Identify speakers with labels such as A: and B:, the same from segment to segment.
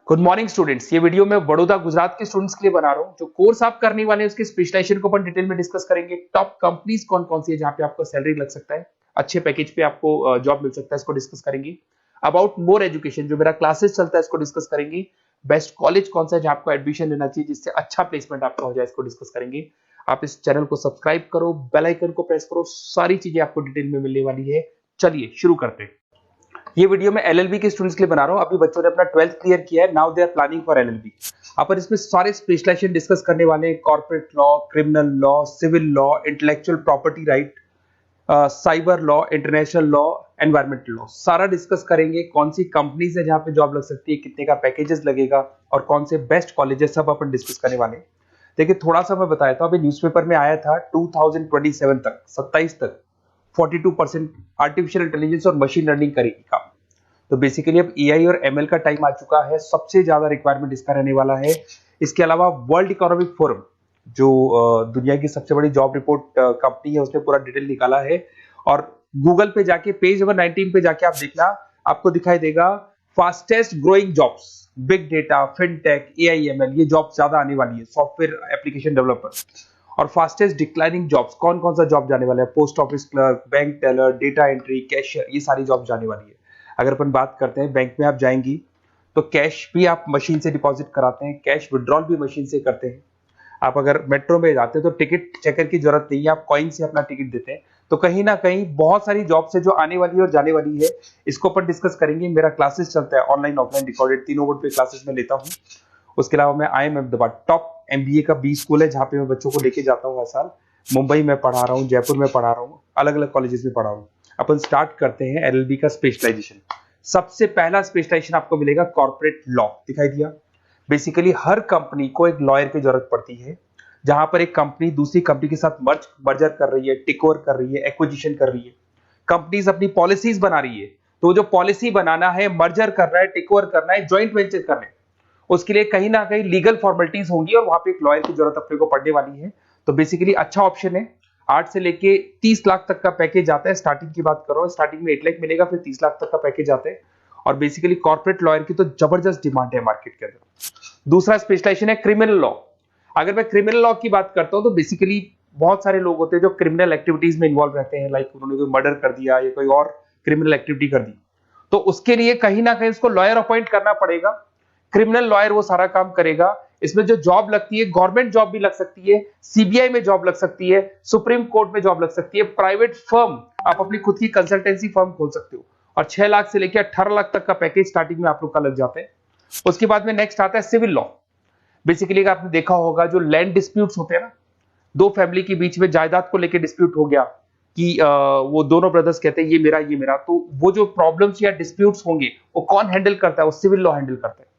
A: Good morning students. ये video मैं बड़ौदा गुजरात के स्टूडेंट्स के लिए बना रहा हूँ। जो कोर्स आप करने वाले हैं उसके स्पेशलाइजेशन को अपन डिटेल में डिस्कस करेंगे। टॉप कंपनीज कौन कौन सी है जहाँ पे आपको सैलरी लग सकता है, अच्छे पैकेज पे आपको जॉब मिल सकता है, इसको डिस्कस करेंगे। अबाउट मोर एजुकेशन, जो मेरा क्लासेस चलता है, इसको डिस्कस करेंगे। बेस्ट कॉलेज कौन सा है जहाँ आपको एडमिशन लेना चाहिए जिससे अच्छा प्लेसमेंट आपका हो जाए, इसको डिस्कस करेंगे। आप इस चैनल को सब्सक्राइब करो, बेल आइकन को प्रेस करो, सारी चीजें आपको डिटेल में मिलने वाली है। चलिए शुरू करते हैं। ये वीडियो मैं एलएलबी के स्टूडेंट्स के लिए बना रहा हूं। अभी बच्चों ने अपना 12th क्लियर किया है, now they are planning for LLB. अपन इसमें सारे स्पेशलाइजेशन डिस्कस करने वाले हैं। Corporate law, criminal law, civil law, intellectual property right, cyber law, international law, environmental law, सारा डिस्कस करेंगे। कौन सी कंपनीज है जहां पे जॉब लग सकती है, कितने का पैकेजेस लगेगा और कौन से बेस्ट कॉलेजेस, सब अपन डिस्कस करने वाले हैं। देखिए थोड़ा सा मैं बताया था, अभी न्यूज़पेपर में आया था 2027 तक, 27 तक 42% आर्टिफिशियल इंटेलिजेंस और मशीन लर्निंग करेगी काम। तो बेसिकली अब एआई और एमएल का टाइम आ चुका है, सबसे ज्यादा रिक्वायरमेंट इसका रहने वाला है। इसके अलावा वर्ल्ड इकोनॉमिक फोरम, जो दुनिया की सबसे बड़ी जॉब रिपोर्ट कंपनी है, उसने पूरा डिटेल निकाला है। और गूगल पे जाके पेज नंबर 19 पे जाके आप देखना, आपको दिखाई देगा fastest growing jobs, big data, fintech, AI ML, ये जॉब ज्यादा आने वाली है, सॉफ्टवेयर एप्लीकेशन डेवलपर। और फास्टेस्ट डिक्लाइनिंग जॉब्स, कौन कौन सा जॉब जाने वाला है, post office clerk, bank teller, data entry, cashier, ये सारी जॉब जाने वाली है। अगर अपन बात करते हैं, बैंक में आप जाएंगी तो कैश भी आप मशीन से डिपॉजिट कराते हैं, कैश विड्रॉल भी मशीन से करते हैं। आप अगर मेट्रो में जाते हैं तो टिकट चेकर की जरूरत नहीं है, आप कॉइन से अपना टिकट देते हैं। तो कहीं ना कहीं बहुत सारी जॉब से जो आने वाली है और जाने वाली है, इसको अपन डिस्कस करेंगे। मेरा क्लासेस चलता है ऑनलाइन ऑफलाइन रिकॉर्डेड, तीनों बोर्ड पे क्लासेस में लेता हूँ। उसके अलावा मैं IIM अहमदाबाद टॉप MBA का B स्कूल है जहाँ पे मैं बच्चों को लेके जाता हूँ हर साल। मुंबई में पढ़ा रहा हूँ, जयपुर में पढ़ा रहा हूँ, अलग अलग कॉलेजेस में पढ़ा रहा हूँ। अपन स्टार्ट करते हैं LLB का स्पेशलाइजेशन। सबसे पहला स्पेशलाइजेशन आपको मिलेगा कॉर्पोरेट लॉ, दिखाई दिया। बेसिकली हर कंपनी को एक लॉयर की जरूरत पड़ती है। जहां पर एक कंपनी दूसरी कंपनी के साथ मर्जर कर रही है, टेक ओवर कर रही है, एक्विजिशन कर रही है, कंपनीज अपनी पॉलिसीज बना रही है। तो जो पॉलिसी बनाना है, मर्जर करना है, टेक ओवर करना है, ज्वाइंट वेंचर करना है, उसके लिए कहीं ना कहीं लीगल फॉर्मेलिटीज होंगी और वहां पे एक लॉयर की जरूरत अपने को पड़ने वाली है। तो बेसिकली अच्छा ऑप्शन है। 8 से लेके 30 लाख तक का पैकेज आता है। स्टार्टिंग की बात कर रहा हूं, स्टार्टिंग में 8 लाख मिलेगा, फिर 30 लाख तक का पैकेज आता है। और बेसिकली कॉर्पोरेट लॉयर की तो जबरदस्त डिमांड है मार्केट के अंदर। दूसरा स्पेशलाइजेशन है क्रिमिनल लॉ। अगर मैं क्रिमिनल लॉ की बात करता हूं तो बेसिकली बहुत सारे लोग होते हैं जो क्रिमिनल एक्टिविटीज में इन्वॉल्व रहते हैं, लाइक उन्होंने कोई मर्डर कर दिया या कोई और क्रिमिनल एक्टिविटी कर दी, तो उसके लिए कहीं ना कहीं उसको लॉयर अपॉइंट करना पड़ेगा। क्रिमिनल लॉयर वो सारा काम करेगा। इसमें जो जॉब लगती है, गवर्नमेंट जॉब भी लग सकती है, सीबीआई में जॉब लग सकती है, सुप्रीम कोर्ट में जॉब लग सकती है, प्राइवेट फर्म, आप अपनी खुद की कंसल्टेंसी फर्म खोल सकते हो। और 6 लाख से लेकर 18 लाख तक का पैकेज स्टार्टिंग में आप लोग का लग जाता है। उसके बाद में नेक्स्ट आता है सिविल लॉ। बेसिकली आपने देखा होगा जो लैंड डिस्प्यूट्स होते हैं ना, दो फैमिली के बीच में जायदाद को लेकर डिस्प्यूट हो गया कि वो दोनों ब्रदर्स कहते हैं ये मेरा, तो वो जो प्रॉब्लम्स या डिस्प्यूट्स होंगे वो कौन हैंडल करता है, वो सिविल लॉ हैंडल करता है।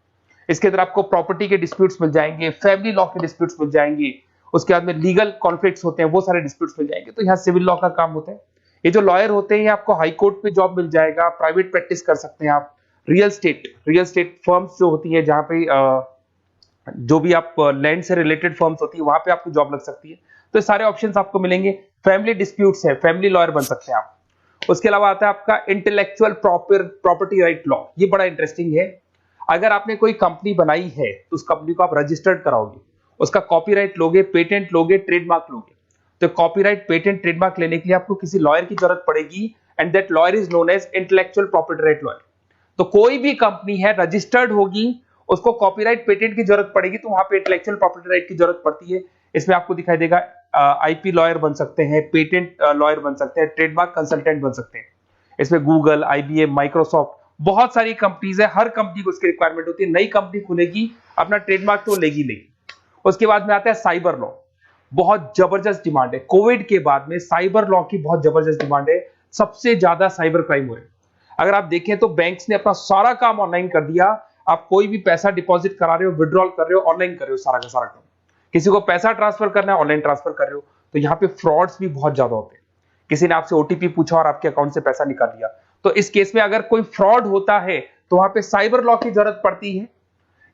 A: इसके अंदर आपको प्रॉपर्टी के डिस्प्यूट्स मिल जाएंगे, फैमिली लॉ के डिस्प्यूट्स मिल जाएंगे, उसके बाद में लीगल कॉन्फ्लिक्ट्स होते हैं, वो सारे डिस्प्यूट्स मिल जाएंगे। तो यहाँ सिविल लॉ का काम होता है। ये जो लॉयर होते हैं, ये आपको हाई कोर्ट पे जॉब मिल जाएगा, प्राइवेट प्रैक्टिस कर सकते हैं आप, रियल स्टेट फर्म्स जो होती है, जहां पे जो भी आप लैंड से रिलेटेड फर्म्स होती है, वहां पे आपको जॉब लग सकती है। तो सारे ऑप्शंस आपको मिलेंगे। फैमिली डिस्प्यूट्स है, फैमिली लॉयर बन सकते हैं आप। उसके अलावा आता है आपका इंटेलेक्चुअल प्रॉपर्टी राइट लॉ। ये बड़ा इंटरेस्टिंग है। अगर आपने कोई कंपनी बनाई है तो उस कंपनी को आप रजिस्टर्ड कराओगे, उसका कॉपीराइट लोगे, पेटेंट लोगे, ट्रेडमार्क लोगे। तो कॉपीराइट, पेटेंट, ट्रेडमार्क लेने के लिए आपको किसी लॉयर की जरूरत पड़ेगी, and that lawyer is known as intellectual property right lawyer. तो कोई भी कंपनी है रजिस्टर्ड होगी, उसको कॉपीराइट, पेटेंट की जरूरत पड़ेगी, तो वहां पे इंटेलेक्चुअल प्रॉपर्टी राइट की जरूरत पड़ती है। इसमें आपको दिखाई देगा IP लॉयर बन सकते हैं, पेटेंट लॉयर बन सकते हैं, ट्रेडमार्क कंसल्टेंट बन सकते हैं। इसमें गूगल, IBM, माइक्रोसॉफ्ट, बहुत सारी कंपनीज है। हर कंपनी को उसकी रिक्वायरमेंट होती है। नई कंपनी खुलेगी, अपना ट्रेडमार्क तो लेगी लेगी। उसके बाद में आता है साइबर लॉ। बहुत जबरदस्त डिमांड है। कोविड के बाद में साइबर लॉ की बहुत जबरदस्त डिमांड है। सबसे ज्यादा साइबर क्राइम हो रहे हैं। अगर आप देखें तो बैंक्स ने अपना सारा काम ऑनलाइन कर दिया। आप कोई भी पैसा डिपॉजिट करा रहे हो, विड्रॉल कर रहे हो, ऑनलाइन कर रहे हो, सारा का सारा काम। किसी को पैसा ट्रांसफर करना है, ऑनलाइन ट्रांसफर कर रहे हो। तो यहाँ पे फ्रॉड्स भी बहुत ज्यादा होते हैं। किसी ने आपसे OTP पूछा और आपके अकाउंट से पैसा निकाल लिया। तो इस केस में अगर कोई फ्रॉड होता है तो वहां पे साइबर लॉ की जरूरत पड़ती है।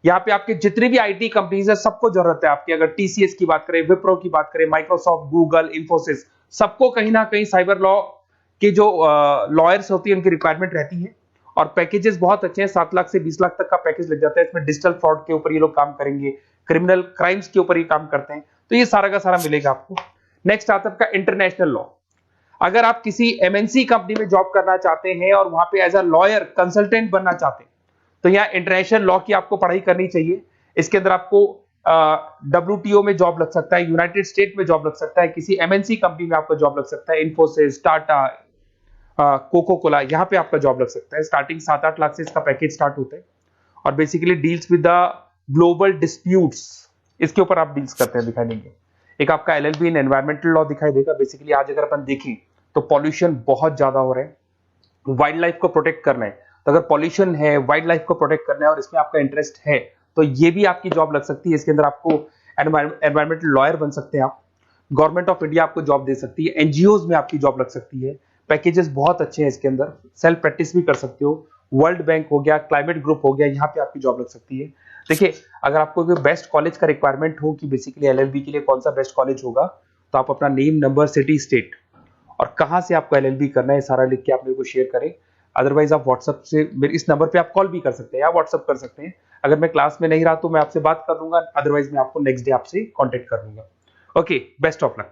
A: यहाँ पे आपके जितनी भी IT कंपनीज है, सबको जरूरत है आपकी। अगर TCS की बात करें, विप्रो की बात करें, माइक्रोसॉफ्ट, गूगल, इंफोसिस, सबको कहीं ना कहीं साइबर लॉ के जो लॉयर्स होती है उनकी रिक्वायरमेंट रहती है। और पैकेजेस बहुत अच्छे हैं, 7 लाख से 20 लाख तक का पैकेज लग जाता है। इसमें डिजिटल फ्रॉड के ऊपर ये लोग काम करेंगे, क्रिमिनल क्राइम्स के ऊपर ये काम करते हैं, तो ये सारा का सारा मिलेगा आपको। नेक्स्ट आता है आपका इंटरनेशनल लॉ। अगर आप किसी एमएनसी कंपनी में जॉब करना चाहते हैं और वहां पे एज अ लॉयर कंसल्टेंट बनना चाहते हैं, तो यहाँ इंटरनेशनल लॉ की आपको पढ़ाई करनी चाहिए। इसके अंदर आपको WTO में जॉब लग सकता है, यूनाइटेड स्टेट में जॉब लग सकता है, किसी एमएनसी कंपनी में आपका जॉब लग सकता है, इन्फोसिस, टाटा, कोको कोला, यहाँ पे आपका जॉब लग सकता है। स्टार्टिंग 7-8 लाख से इसका पैकेज स्टार्ट होता है और basically deals with the global disputes, इसके ऊपर आप डील्स करते हैं, दिखाई देंगे। एक आपका LLB इन एनवायरमेंटल लॉ दिखाई देगा। बेसिकली आज अगर अपन देखें तो पॉल्यूशन बहुत ज्यादा हो रहा है, वाइल्ड लाइफ को प्रोटेक्ट करना है, तो अगर पॉल्यूशन है, वाइल्ड लाइफ को प्रोटेक्ट करना है और इसमें आपका इंटरेस्ट है, तो ये भी आपकी जॉब लग सकती है। इसके अंदर आपको एनवायरमेंटल लॉयर बन सकते हैं आप। गवर्नमेंट ऑफ इंडिया आपको जॉब दे सकती है, एनजीओज में आपकी जॉब लग सकती है। पैकेजेस बहुत अच्छे हैं इसके अंदर, सेल्फ प्रैक्टिस भी कर सकते हो। वर्ल्ड बैंक हो गया, क्लाइमेट ग्रुप हो गया, यहाँ पे आपकी जॉब लग सकती है। देखिए, अगर आपको बेस्ट कॉलेज का रिक्वायरमेंट हो कि बेसिकली LLB के लिए कौन सा बेस्ट कॉलेज होगा, तो आप अपना नेम, नंबर, सिटी, स्टेट और कहां से आपको LLB करना है सारा लिख के आप मेरे को शेयर करें। अदरवाइज आप व्हाट्सएप से मेरे इस नंबर पे आप कॉल भी कर सकते हैं या व्हाट्सएप कर सकते हैं। अगर मैं क्लास में नहीं रहा तो मैं आपसे बात कर लूंगा, अदरवाइज मैं आपको नेक्स्ट डे आपसे कॉन्टेक्ट कर लूंगा। Okay, best of luck.